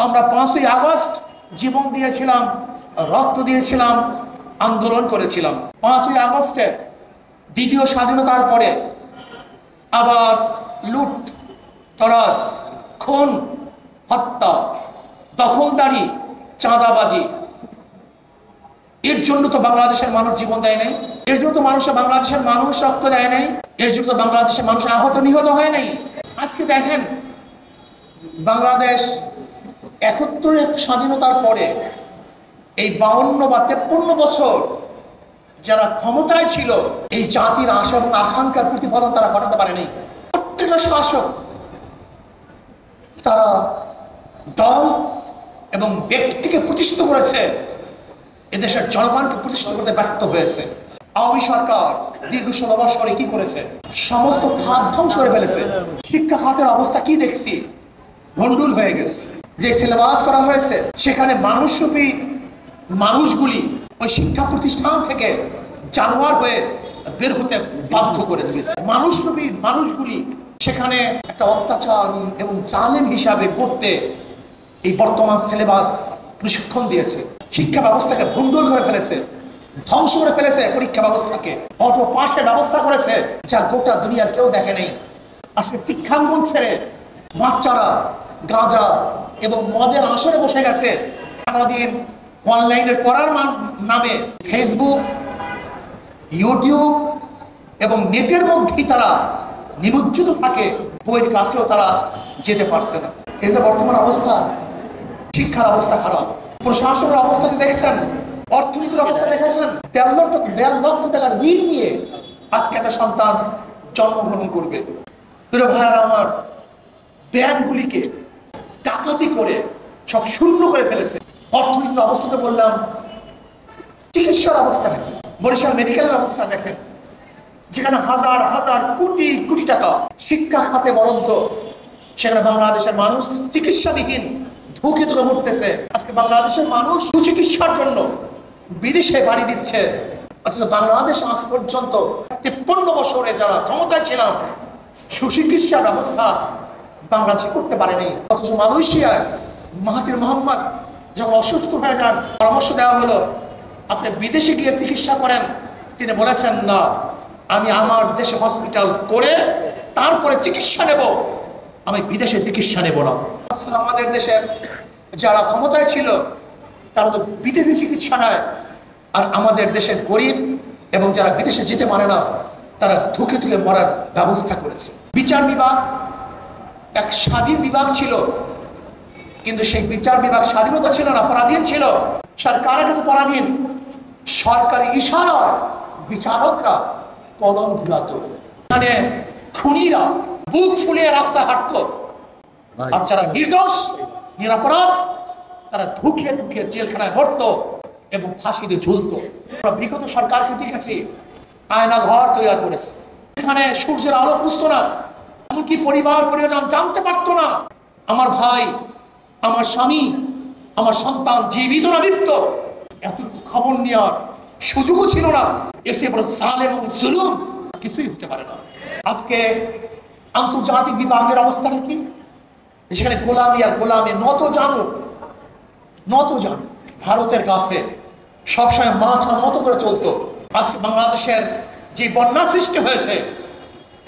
আমরা 5ই আগস্ট জীবন দিয়েছিলাম, রক্ত দিয়েছিলাম, আন্দোলন করেছিলাম। 5ই আগস্টের দ্বিতীয় স্বাধীনতার পরে আবার লুট, তরাস, খুন, হত্যা, দখলদারি, চাঁদাবাজি, এর জন্য তো বাংলাদেশের মানুষ জীবন দেয় নাই, এর জন্য তো বাংলাদেশের মানুষ রক্ত দেয় নাই, এর জন্য তো বাংলাদেশের মানুষ আহত নিহত হয় নাই। আজকে দেখেন বাংলাদেশ ৭১ স্বাধীনতার পরে এই ৫২ বা ৫৩ বছর যারা ক্ষমতায় ছিল, এই জাতির আশা এবং আকাঙ্ক্ষার প্রতিফলন তারা ঘটাতে পারেনি। প্রত্যেকটা শাসক তারা দল এবং ব্যক্তিকে প্রতিষ্ঠিত করেছে, এদেশের জনগণকে প্রতিষ্ঠিত করতে ব্যর্থ হয়েছে। আওয়ামী সরকার দীর্ঘ ১৬ বছরে কি করেছে? সমস্ত খাত ধ্বংস করে ফেলেছে। শিক্ষা খাতের অবস্থা কি দেখছি? ভণ্ডুল হয়ে গেছে। যে সিলেবাস করা হয়েছে সেখানে মানুষরূপী মানুষগুলি ওই শিক্ষা প্রতিষ্ঠান থেকে জানোয়ার হয়ে বের হতে বাধ্য করেছে। মানুষরূপী মানুষগুলি সেখানে একটা অত্যাচার এবং জালেম হিসাবে করতে এই বর্তমান সিলেবাস প্রশিক্ষণ দিয়েছে। শিক্ষা ব্যবস্থাকে ভণ্ডুল করে ফেলেছে, ধ্বংস করে ফেলেছে। পরীক্ষা ব্যবস্থাকে অটো পাসের ব্যবস্থা করেছে, যা গোটা দুনিয়ার কেউ দেখে নেই। আজকে শিক্ষাঙ্গন ছেড়ে বাচ্চারা গাঁজা এবং মদের আসরে বসে গেছে। সারাদিন অনলাইনে পড়ার নামে ফেসবুক, ইউটিউব এবং নেটের মধ্যেই তারা নিমজ্জিত থাকে, বইয়ের কাছেও তারা যেতে পারছে না। এই যে বর্তমান অবস্থা, শিক্ষার অবস্থা খারাপ, প্রশাসনের অবস্থা দেখেছেন, অর্থনীতির অবস্থা দেখেছেন। ১৩ লক্ষ টাকার ঋণ নিয়ে আজকে একটা সন্তান জন্মগ্রহণ করবে। প্রিয় ভাইয়ারা আমার, ব্যাংকগুলিকে ডাকাতি করে সব শূন্য করে ফেলেছে। অর্থনীতির অবস্থাতে বললাম, চিকিৎসার অবস্থা দেখেন, বরিশাল মেডিকেলের অবস্থা দেখেন, যেখানে হাজার হাজার কোটি কোটি টাকা শিক্ষা খাতে বরাদ্দ, সেখানে বাংলাদেশের মানুষ চিকিৎসাবিহীন ধুকে ধুকে মরতেছে। আজকে বাংলাদেশের মানুষ চিকিৎসার জন্য বিদেশে বাড়ি দিচ্ছে। অথচ বাংলাদেশ আজ পর্যন্ত ৫৩ বছরে যারা ক্ষমতায় ছিলাম, সুচিকিৎসা ব্যবস্থা বাংলাদেশে করতে পারেনি। অথচ মালয়েশিয়ায় মাহাথির মোহাম্মদ যখন অসুস্থ হয়ে যান, পরামর্শ দেওয়া হলো আপনি বিদেশে গিয়ে চিকিৎসা করেন। তিনি বলেছেন, না, আমি আমার দেশে হসপিটাল করে তারপরে চিকিৎসা নেব, আমি বিদেশে চিকিৎসা নেব না। আমাদের দেশের যারা ক্ষমতায় ছিল তারা তো বিদেশি চিকিৎসা নেয়, আর আমাদের দেশের গরিব এবং যারা বিদেশে যেতে পারে না তারা ধুকে ধুকে মরার ব্যবস্থা করেছে। বিচার বিভাগ এক স্বাধীন বিভাগ ছিল, কিন্তু সেই বিচার বিভাগ স্বাধীনতা ছিল না, পরাধীন ছিল, সরকারের কাছে পরাধীন। সরকারি ইশারায় বিচারকরা কলম ঘুরাতো, মানে খুনিরা বুক ফুলিয়ে রাস্তা হাঁটতো, আর যারা নির্দোষ নিরাপরাধ তারা ধুকে ধুকে জেলখানায় মরতো এবং ফাঁসিতে ঝুলতো। আমরা বিগত সরকারকে দেখেছি আয়না ঘর তৈরি করেছে, এখানে সূর্যের আলো বুঝতো না, এমনকি পরিবার পরিজন জানতে পারতো না আমার ভাই, আমার স্বামী, আমার সন্তান জীবিত না মৃত। এতটুকু খবর নেওয়ার সুযোগও ছিল না। এসে বড় জালেম এবং জুলুম কিছুই হতে পারে না। আজকে আন্তর্জাতিক বিভাগের অবস্থাটা কি? সেখানে গোলামি আর গোলামি, নত জানো ভারতের কাছে সবসময় মাথা নত করে চলতো। আজকে বাংলাদেশের যে বন্যা সৃষ্টি হয়েছে,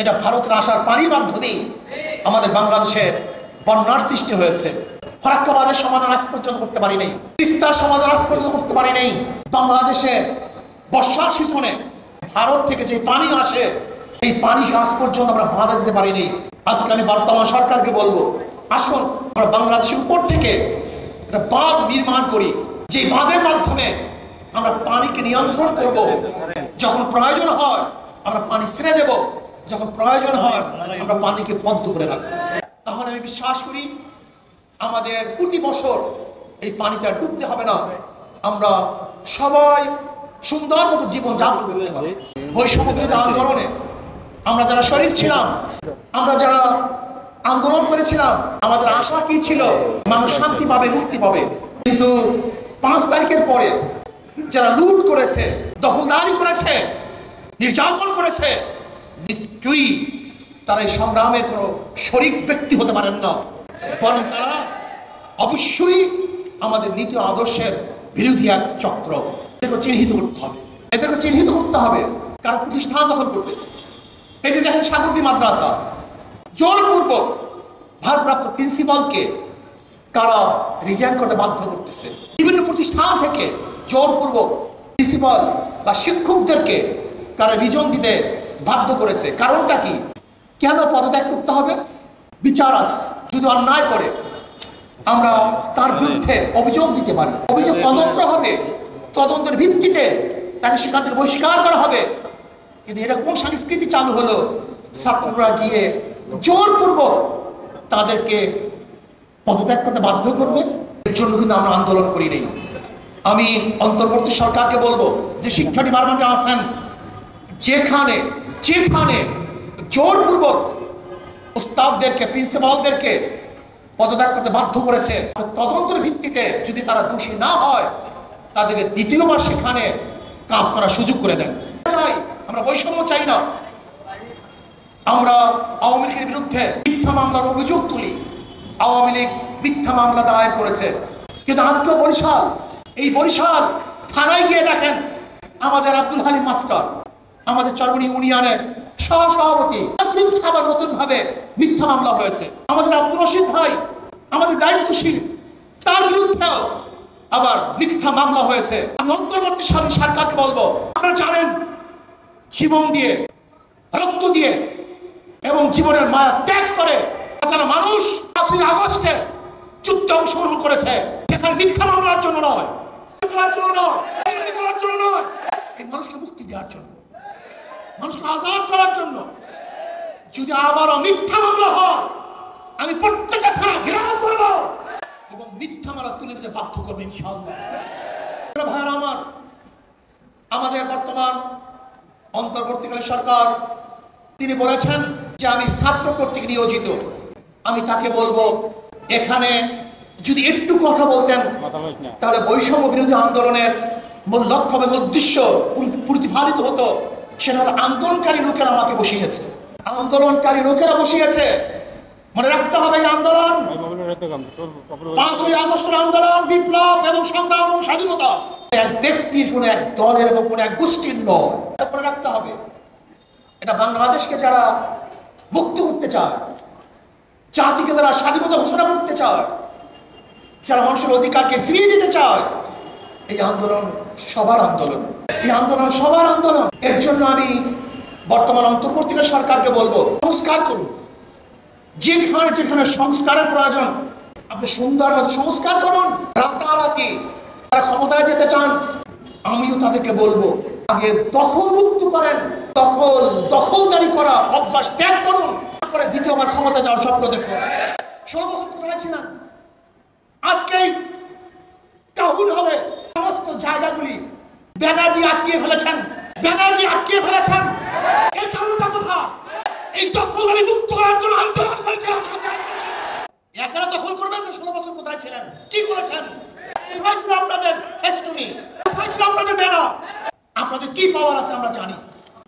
এটা ভারতের আসার পানির মাধ্যমেই আমাদের বাংলাদেশের বন্যার সৃষ্টি হয়েছে। ফরাক্কাবাদের সমাধান আজ পর্যন্ত করতে পারি নাই, তিস্তার সমাধান আজ পর্যন্ত করতে পারি নাই। বাংলাদেশে বর্ষার সিজনে ভারত থেকে যে পানি আসে, এই পানি আজ পর্যন্ত আমরা বাধা দিতে পারিনি। আজকে আমি বর্তমান সরকারকে বলবো, আসুন আমরা বাংলাদেশের উপর থেকে একটা বাঁধ নির্মাণ করি, যে বাঁধের মাধ্যমে আমরা পানিকে নিয়ন্ত্রণ করব। যখন প্রয়োজন হয় আমরা পানি ছেড়ে দেব, যখন প্রয়োজন হয় আমরা পানিকে বন্ধ করে রাখবো। তাহলে আমি বিশ্বাস করি আমাদের প্রতি বছর এই পানিতে আর ডুবতে হবে না। আমরা সবাই সুন্দর মতো জীবন যাপন করতে হবে। বৈষম্য বিরোধী আন্দোলনে আমরা যারা শরীর ছিলাম, আমরা যারা আন্দোলন করেছিলাম, আমাদের আশা কি ছিল? মানুষ শান্তি পাবে, মুক্তি পাবে। কিন্তু 5 তারিখের পরে যারা লুট করেছে, দখলদারি করেছে, নির্যাতন করেছে, নিশ্চয়ই তারা এই সংগ্রামের কোনো শরিক ব্যক্তি হতে পারেন না, বরং তারা অবশ্যই আমাদের নীতি আদর্শের বিরোধী এক চক্র। এদেরকে চিহ্নিত করতে হবে, এদেরকে চিহ্নিত করতে হবে কারা প্রতিষ্ঠান দখল করতেছে। এই যে দেখেন সাগরদী মাদ্রাসা জোরপূর্বক ভারপ্রাপ্ত প্রিন্সিপালকে কারা রিজাইন করতে বাধ্য করতেছে। বিভিন্ন প্রতিষ্ঠান থেকে জোরপূর্বক প্রিন্সিপাল বা শিক্ষকদেরকে কারা রিজন দিতে বাধ্য করেছে। কারণটা কি? কেন পদত্যাগ করতে হবে? বিচার আছে, যদি অন্যায় করে আমরা তার বিরুদ্ধে অভিযোগ দিতে পারি, অভিযোগ তদন্ত হবে, তদন্তের ভিত্তিতে তাকে সেখান থেকে বহিষ্কার করা হবে। কিন্তু এরকম সংস্কৃতি চালু হলো, ছাত্ররা গিয়ে জোরপূর্বক তাদেরকে পদত্যাগ করতে বাধ্য করবে। এর জন্য কিন্তু আমরা আন্দোলন করি নাই। আমি অন্তর্বর্তী সরকারকে বলবো যে শিক্ষা ডিপার্টমেন্টে আছেন, যেখানে যেখানে জোরপূর্বক উস্তাদদেরকে প্রিন্সিপালদেরকে পদত্যাগ করতে বাধ্য করেছে, তদন্তের ভিত্তিতে যদি তারা দোষী না হয় তাদেরকে দ্বিতীয়বার সেখানে কাজ করার সুযোগ করে দেন। চাই আমরা বৈষম্য চাই না। আমরা আওয়ামী লীগের বিরুদ্ধে মিথ্যা মামলার অভিযোগ তুলি। আওয়ামী লীগ মিথ্যা মামলা দায়ের করেছে, কিন্তু আজকেও বরিশাল, এই বরিশাল থানায় গিয়ে দেখেন আমাদের আব্দুল হালিম মাস্টার, আমাদের চরমনি ইউনিয়নের সহসভাপতি বিরুদ্ধে আবার নতুন ভাবে মিথ্যা মামলা হয়েছে। আমাদের আব্দুল রশিদ ভাই, আমাদের দায়িত্বশীল, তার বিরুদ্ধেও আবার মিথ্যা মামলা হয়েছে। আমি অন্তর্বর্তী সরকারকে বলবো, আপনারা জানেন জীবন দিয়ে, রক্ত দিয়ে এবং জীবনের মায়া ত্যাগ করে যারা মানুষ 5ই আগস্টে যুদ্ধে অংশগ্রহণ করেছে, সেখানে মিথ্যা মামলার জন্য নয়, এই মানুষকে মুক্তি দেওয়ার জন্য, মানুষকে আজাদ করার জন্য। যদি আবারও মিথ্যা মামলা হয়, আমি প্রত্যেকটা থানা ঘেরাও করব এবং মিথ্যা মামলা তুলে দিতে বাধ্য করবো ইনশাআল্লাহ। ভাইরা আমার, আমাদের বর্তমান অন্তর্বর্তীকালীন সরকার তিনি বলেছেন যে আমি ছাত্র কর্তৃক নিয়োজিত। আমি তাকে বলবো, এখানে যদি একটু কথা বলতেন তাহলে বৈষম্য বিরোধী আন্দোলনের মূল লক্ষ্য এবং উদ্দেশ্য প্রতিফলিত হতো। সেটা আন্দোলনকারী লোকেরা আমাকে বসিয়েছে, আন্দোলনকারী লোকেরা বসিয়েছে। মনে রাখতে হবে এই আন্দোলন 5ই আগস্টের আন্দোলন, বিপ্লব এবং সংগ্রাম এবং স্বাধীনতা এক ব্যক্তির, কোন এক দলের এবং কোন এক গোষ্ঠীর নয়। মনে রাখতে হবে এটা বাংলাদেশকে যারা মুক্ত করতে চায়, জাতিকে যারা স্বাধীনতা ঘোষণা করতে চায়, যারা মানুষের অধিকারকে ফিরিয়ে দিতে চায়, এই আন্দোলন সবার আন্দোলন, এই আন্দোলন সবার আন্দোলন। এর জন্য আমি বর্তমান অন্তর্বর্তীকালীন সরকারকে বলবো, সংস্কার করুন। যেখানে যেখানে সংস্কারের প্রয়োজন আপনি সুন্দরভাবে সংস্কার করুন। রাতারাতি যারা ক্ষমতায় যেতে চান, আমিও তাদেরকে বলবো আগে দখল মুক্ত করেন, দখলদারি করা অভ্যাস ত্যাগ করুন, তারপরে দ্বিতীয়বার ক্ষমতা যাওয়ার স্বপ্ন দেখুন। 16 বছর কোথায় ছিলেন? আজকেই টাউন হলে সমস্ত জায়গাগুলি ব্যানার দিয়ে আটকিয়ে ফেলেছেন, ব্যানার দিয়ে আটকিয়ে ফেলেছেন। এর কারণটা কোথা? এই দখলদারি মুক্ত করার জন্য আন্দোলন করেছিলাম। এখানে দখল করবেন না? 16 বছর কোথায় ছিলেন? কি করেছেন? কোথায় ছিল আপনাদের ফেস্টুনি? কোথায় ছিল আপনাদের ব্যানার? আপনাদের কি পাওয়ার আছে আমরা জানি,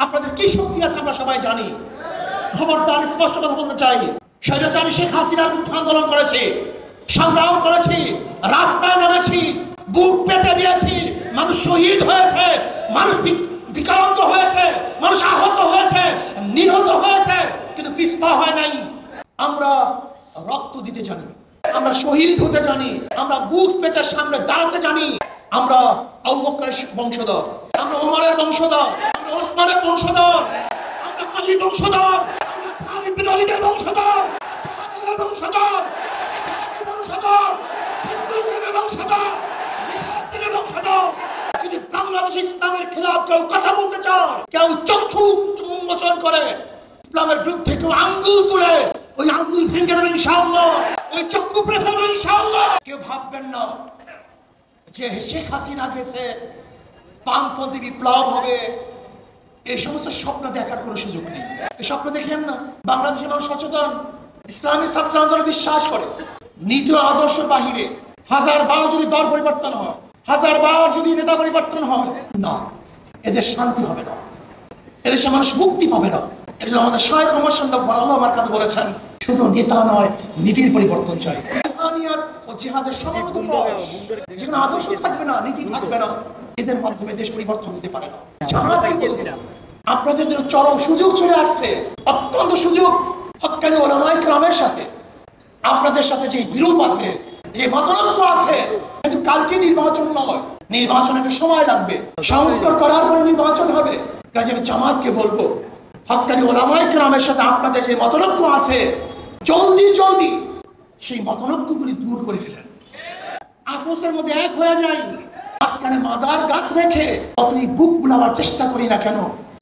আপনাদের কি শক্তি আছে আমরা সবাই জানি। খবরদার, স্পষ্ট কথা বলতে চাই, স্বৈরাচারী শেখ হাসিনার বিরুদ্ধে আন্দোলন করেছি, সংগ্রাম করেছি, রাস্তায় নেমেছি, বুক পেতে দিয়েছি, মানুষ শহীদ হয়েছে, মানুষ বিকলাঙ্গ হয়েছে, মানুষ আহত হয়েছে, নিহত হয়েছে, কিন্তু পিছপা হয় নাই। আমরা রক্ত দিতে জানি, আমরা শহীদ হতে জানি, আমরা বুক পেতে সামনে দাঁড়াতে জানি। আমরা আবু বকরের বংশধর, আমরা ওমরের বংশধর, আমরা ওসমানের বংশধর, আমরা আলীর বংশধর, আমরা খালিদ বিন ওয়ালিদের বংশধর, সাহাবাদের বংশধর, বংশধর, হিন্দুদের বংশধর, মুসলমানদের বংশধর। যদি বাংলাদেশ ইসলামের খেলাফ কেউ কথা বলতে চায়, কেউ চক্ষু উন্মোচন করে, ইসলামের বিরুদ্ধে কেউ আঙ্গুল তুলে, ওই আঙ্গুল ভেঙে দেবে ইনশাআল্লাহ, ওই চক্ষু উপড়ে ফেলবে ইনশাআল্লাহ। কেউ ভাববেন না যে শেখ হাসিনা গেছে, বামপন্থী বিপ্লব হবে, এই সমস্ত স্বপ্ন দেখার কোনো সুযোগ নেই। এই স্বপ্ন দেখেন না। বাংলাদেশের মানুষ সচেতন, ইসলামী ছাত্র আন্দোলন বিশ্বাস করে। নীতি আদর্শ বাহিরে 1000 যদি দল পরিবর্তন হয়, 1000 যদি নেতা পরিবর্তন হয়, না, এদের শান্তি হবে না, এদেশে মানুষ মুক্তি পাবে না। এর জন্য আমাদের শায়খ ওমর সাহেব বলেছেন, শুধু নেতা নয়, নীতির পরিবর্তন চাই। ইনসানিয়াত ও জিহাদের সমাগত পথ, যেখানে আদর্শ থাকবে না, নীতি থাকবে না, এদের মাধ্যমে দেশ পরিবর্তন হতে পারে না। আপনাদের জন্য চরম সুযোগ চলে আসছে, অত্যন্ত সুযোগ। হক্কানি ওলামায়ে কেরামের সাথে আপনাদের সাথে যে বিরোধ আছে, যে মতানৈক্য আছে, কিন্তু কালকে নির্বাচন নয়, নির্বাচন একটা সময় লাগবে, সংস্কার করার পর নির্বাচন হবে। কাজে আমি জামাতকে বলবো, হক্কানি ওলামায়ে কেরামের সাথে আপনাদের যে মতানৈক্য আছে, জলদি জলদি সেই মতানৈক্যগুলি দূর করে ফেলেন, আপসের মধ্যে এক হয়ে যায়। মাঝখানে মাদার গাছ রেখে অতই বুক বুলাবার চেষ্টা করি না কেন,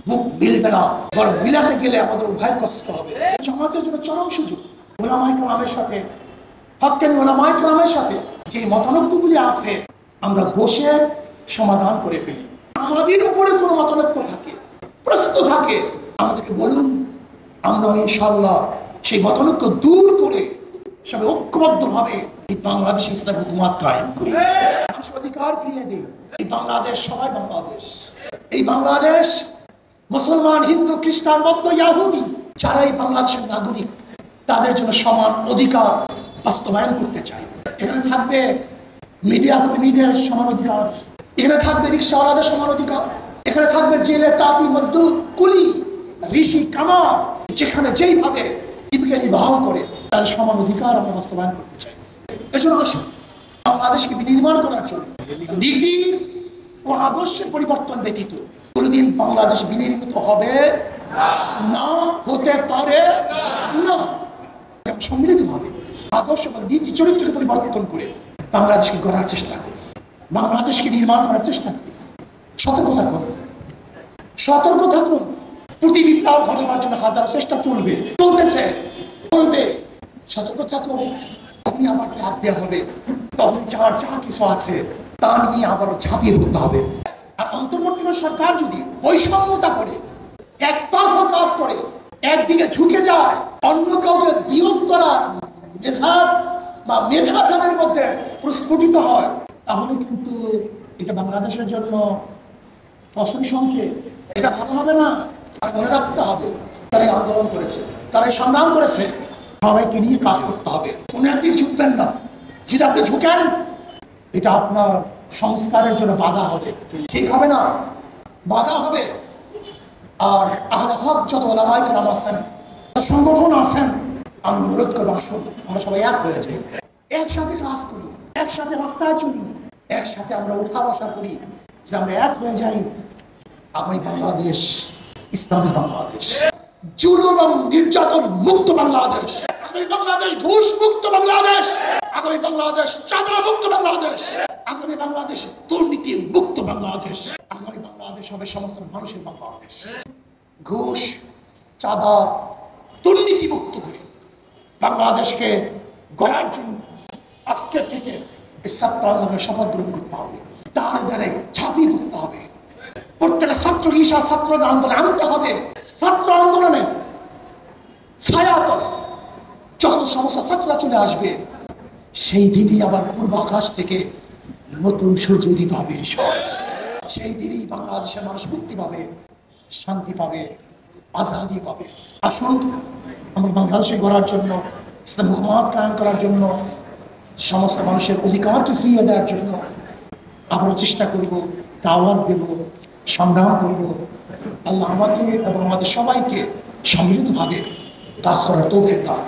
বুক মিলবে না, বরং মিলাতে গেলে আমাদের উভয় কষ্ট হবে। জামাতের জন্য চরম সুযোগ, ওলামায়ে কেরামের সাথে, হক্কানি ওলামায়ে কেরামের সাথে যে মতানৈক্যগুলি আছে, আমরা বসে সমাধান করে ফেলি। আমাদের উপরে কোনো মতানৈক্য থাকে, প্রশ্ন থাকে, আমাদেরকে বলুন, আমরা ইনশাআল্লাহ সেই মতানৈক্য দূর করে সবাই ঐক্যবদ্ধভাবে এই বাংলাদেশ ইসলাম হুকুমত কায়েম করি, মানুষের অধিকার ফিরিয়ে দিই। এই বাংলাদেশ সবাই বাংলাদেশ, এই বাংলাদেশ মুসলমান, হিন্দু, খ্রিস্টান, বৌদ্ধ, ইয়াহুদি, যারা এই বাংলাদেশের নাগরিক, তাদের জন্য সমান অধিকার বাস্তবায়ন করতে চাই। এখানে থাকবে মিডিয়া কর্মীদের সমান অধিকার, এখানে থাকবে রিক্সাওয়ালাদের সমান অধিকার, এখানে থাকবে জেলে তাঁতি, মজদুর, কুলি, ঋষি, কামার, যেখানে যেইভাবে জীবিকা নির্বাহ করে তার সমান অধিকার আমরা বাস্তবায়ন করতে চাই। এজন্য আসুন, বাংলাদেশকে বিনির্মাণ করার জন্য নীতি ও আদর্শের পরিবর্তন ব্যতীত কোনোদিন বাংলাদেশ বিনির্মিত হবে না, হতে পারে না। সম্মিলিতভাবে আদর্শ এবং নীতি চরিত্রকে পরিবর্তন করে বাংলাদেশকে গড়ার চেষ্টা করি, বাংলাদেশকে নির্মাণ করার চেষ্টা করি। সতর্ক থাকুন, সতর্ক থাকুন। প্রতি বিপ্লব ঘটাবার জন্য হাজারো চেষ্টা চলবে, চলতেছে, চলবে। সতর্ক থাকুন। আপনি আবার ডাক দেওয়া হবে, তখন যার যা কিছু আছে তা নিয়ে আবারও ঝাঁপিয়ে পড়তে হবে। আর অন্তর্বর্তী সরকার যদি বৈষম্যতা করে, একতরফা কাজ করে, একদিকে ঝুঁকে যায়, অন্য কাউকে বিয়োগ করার মেজাজ বা মেধাধানের মধ্যে প্রস্ফুটিত হয়, তাহলে কিন্তু এটা বাংলাদেশের জন্য অশনি সংকেত, এটা ভালো হবে না। আর মনে রাখতে হবে, তারাই আন্দোলন করেছে, তারাই সংগ্রাম করেছে, সবাইকে নিয়ে কাজ করতে হবে। কোনো একদিন ঝুঁকবেন না, যদি আপনি ঝুঁকেন এটা আপনার সংস্কারের জন্য বাধা হবে, ঠিক হবে না, বাধা হবে। আর আহলে হক যত ওলামায়ে কেরাম আছেন, সংগঠন আছেন, আমি অনুরোধ করবো, আসুন আমরা সবাই এক হয়ে যাই, একসাথে কাজ করি, একসাথে রাস্তায় চলি, একসাথে আমরা উঠা বসা করি, যে আমরা এক হয়ে যাই। আগামী বাংলাদেশ ইসলামের বাংলাদেশ, জুলুম এবং নির্যাতন মুক্ত বাংলাদেশ, আগামী বাংলাদেশ ঘুষ মুক্ত বাংলাদেশ, আগামী বাংলাদেশ চাঁদা মুক্ত বাংলাদেশ, আগামী বাংলাদেশ দুর্নীতি মুক্ত বাংলাদেশ, আগামী বাংলাদেশ হবে সমস্ত মানুষের বাংলাদেশ। ঘুষ, চাঁদা, দুর্নীতি মুক্ত করে বাংলাদেশকে গড়ার জন্য আজকের থেকে এই ছাত্র আন্দোলনের শপথ গ্রহণ করতে হবে, তাহলে দ্বারা ঝাঁপিয়ে পড়তে হবে। প্রত্যেকটা ছাত্র হিসাবে ছাত্র আন্দোলন আনতে হবে। ছাত্র আন্দোলনে ছায়াতলে যখন সমস্ত ছাত্ররা চলে আসবে, সেই দিনই আবার পূর্বাকাশ থেকে নতুন সূর্য উদিত হবে। সেই দিনই বাংলাদেশের মানুষ মুক্তি পাবে, শান্তি পাবে, আজাদি পাবে। আসুন আমরা বাংলাদেশে গড়ার জন্য, ইসলাম হুকুমত কায়েম করার জন্য, সমস্ত মানুষের অধিকারকে ফিরিয়ে দেওয়ার জন্য আবারও চেষ্টা করব, দাওয়াত দেব, সংগ্রাম করব। আল্লাহ আমাকে এবং আমাদের সবাইকে সম্মিলিতভাবে কাজ করার তৌফিক দান।